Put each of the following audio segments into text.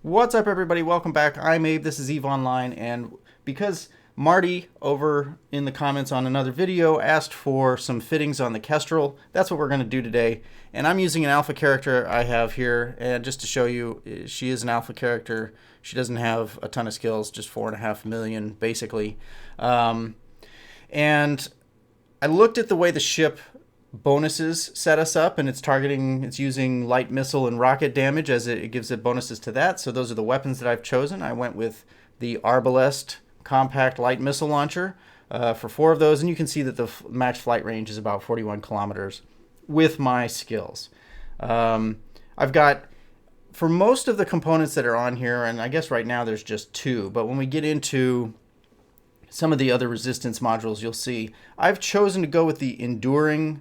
What's up, everybody? Welcome back. I'm Abe. This is EVE Online, and because Marty over in the comments on another video asked for some fittings on the Kestral, that's what we're going to do today. And I'm using an alpha character I have here, and just to show you, she is an alpha character. She doesn't have a ton of skills, just 4.5 million basically. And I looked at the way the ship bonuses set us up, and it's using light missile and rocket damage as it gives it bonuses to that. So those are the weapons that I've chosen. I went with the Arbalest compact light missile launcher for 4 of those, and you can see that the max flight range is about 41 kilometers with my skills. I've got, for most of the components that are on here, and I guess right now there's just 2, but when we get into some of the other resistance modules, you'll see I've chosen to go with the enduring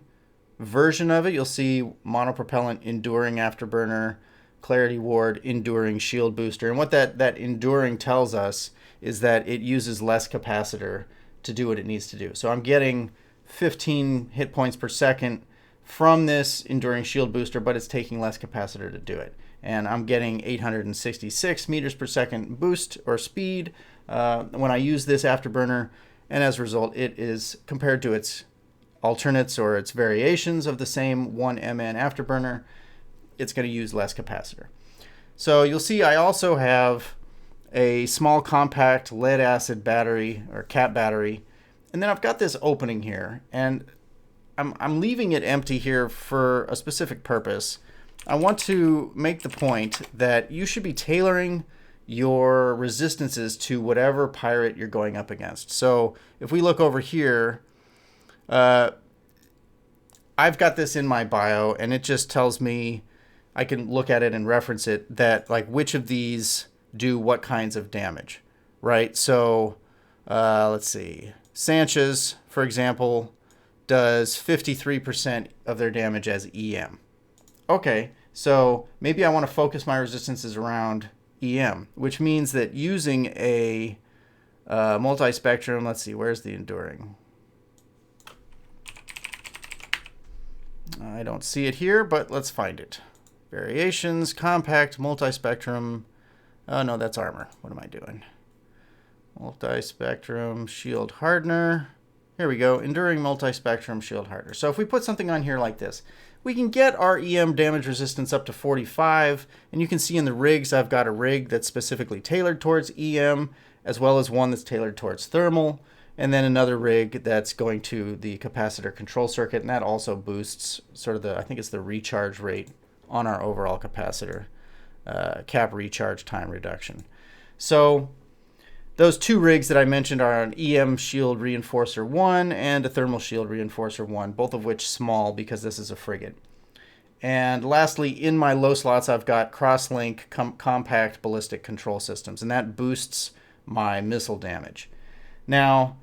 version of it. You'll see monopropellant enduring afterburner, clarity ward enduring shield booster, and what that enduring tells us is that it uses less capacitor to do what it needs to do. So I'm getting 15 hit points per second from this enduring shield booster, but it's taking less capacitor to do it, and I'm getting 866 meters per second boost or speed when I use this afterburner, and as a result it is, compared to its alternates or its variations of the same 1mn afterburner, it's going to use less capacitor. So you'll see I also have a small compact lead acid battery or cap battery, and then I've got this opening here, and I'm leaving it empty here for a specific purpose. I want to make the point that you should be tailoring your resistances to whatever pirate you're going up against. So if we look over here, I've got this in my bio, and it just tells me, I can look at it and reference it, that like which of these do what kinds of damage, right? So let's see. Sanchez, for example, does 53% of their damage as EM. Okay, so maybe I want to focus my resistances around EM, which means that using a multi-spectrum, let's see, where's the enduring? I don't see it here, but let's find it. Variations, compact, multi-spectrum. Oh no, that's armor. What am I doing? Multi-spectrum, shield hardener. Here we go, enduring multi-spectrum shield hardener. So if we put something on here like this, we can get our EM damage resistance up to 45, and you can see in the rigs, I've got a rig that's specifically tailored towards EM, as well as one that's tailored towards thermal, and then another rig that's going to the capacitor control circuit, and that also boosts sort of the, I think it's the recharge rate on our overall capacitor, cap recharge time reduction. So those 2 rigs that I mentioned are an EM shield reinforcer 1 and a thermal shield reinforcer 1, both of which small because this is a frigate. And lastly, in my low slots, I've got cross-link compact ballistic control systems, and that boosts my missile damage. Now,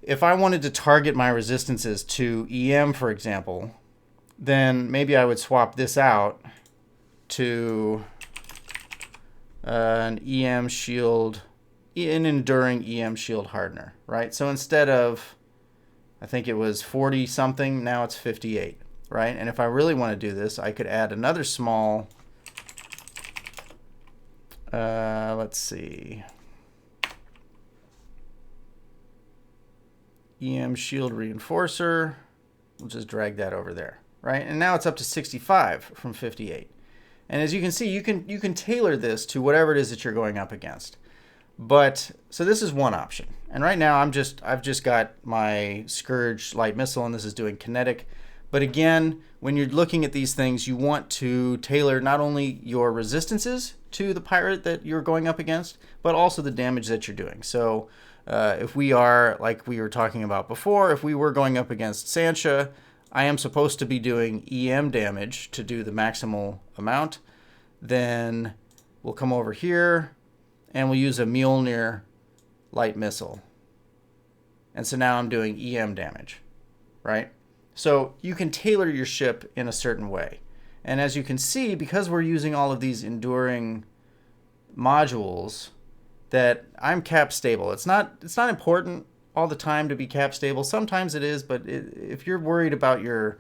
if I wanted to target my resistances to EM, for example, then maybe I would swap this out to an EM shield, an enduring EM shield hardener, right? So instead of, I think it was 40 something, now it's 58, right? And if I really want to do this, I could add another small, let's see, EM shield reinforcer. We'll just drag that over there, right? And now it's up to 65 from 58. And as you can see, you can tailor this to whatever it is that you're going up against. But so this is one option. And right now I've just got my Scourge light missile, and this is doing kinetic. But again, when you're looking at these things, you want to tailor not only your resistances to the pirate that you're going up against, but also the damage that you're doing. So if we are, like we were talking about before, if we were going up against Sancha, I am supposed to be doing EM damage to do the maximal amount. Then we'll come over here and we'll use a Mjolnir light missile. And so now I'm doing EM damage, right? So you can tailor your ship in a certain way. And as you can see, because we're using all of these enduring modules, that I'm cap stable. It's not important all the time to be cap stable. Sometimes it is, but if you're worried about your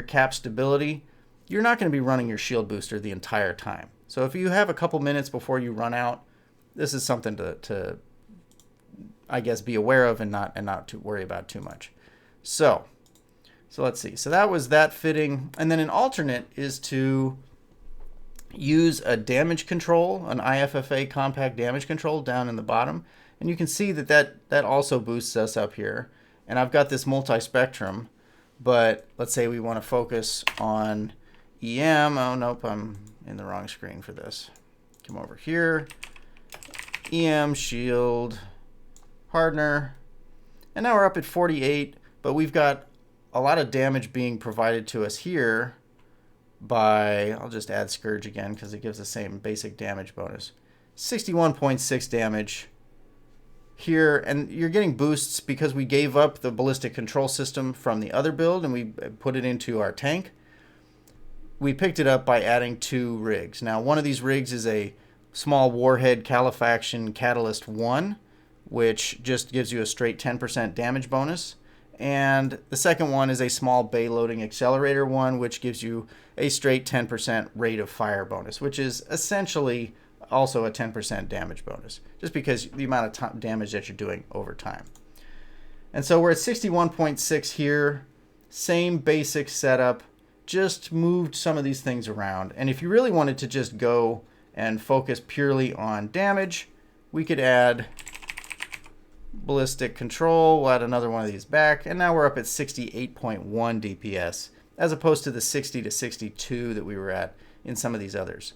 cap stability, you're not going to be running your shield booster the entire time. So if you have a couple minutes before you run out, this is something to I guess be aware of and not to worry about too much. So let's see. So that was that fitting, and then an alternate is to use a damage control, an IFFA compact damage control down in the bottom, and you can see that also boosts us up here. And I've got this multi-spectrum, but let's say we want to focus on EM. Oh nope, I'm in the wrong screen for this. Come over here, EM, shield, hardener, and now we're up at 48, but we've got a lot of damage being provided to us here by, I'll just add Scourge again because it gives the same basic damage bonus. 61.6 damage here, and you're getting boosts because we gave up the ballistic control system from the other build and we put it into our tank. We picked it up by adding 2 rigs. Now one of these rigs is a small warhead Califaction Catalyst 1, which just gives you a straight 10% damage bonus. And the second one is a small bay loading accelerator one, which gives you a straight 10% rate of fire bonus, which is essentially also a 10% damage bonus, just because the amount of damage that you're doing over time. And so we're at 61.6 here, same basic setup, just moved some of these things around. And if you really wanted to just go and focus purely on damage, we could add ballistic control. We'll add another one of these back, and now we're up at 68.1 DPS as opposed to the 60 to 62 that we were at in some of these others.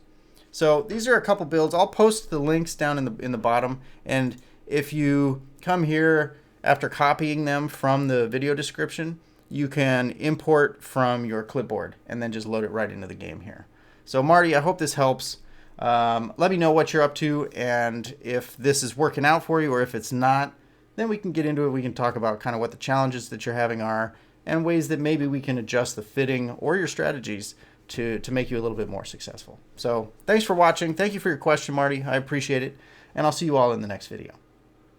So these are a couple builds. I'll post the links down in the bottom, and if you come here after copying them from the video description, you can import from your clipboard and then just load it right into the game here. So Marty, I hope this helps. Let me know what you're up to, and if this is working out for you or if it's not, then we can get into it. We can talk about kind of what the challenges that you're having are and ways that maybe we can adjust the fitting or your strategies to make you a little bit more successful. So thanks for watching. Thank you for your question, Marty. I appreciate it. And I'll see you all in the next video.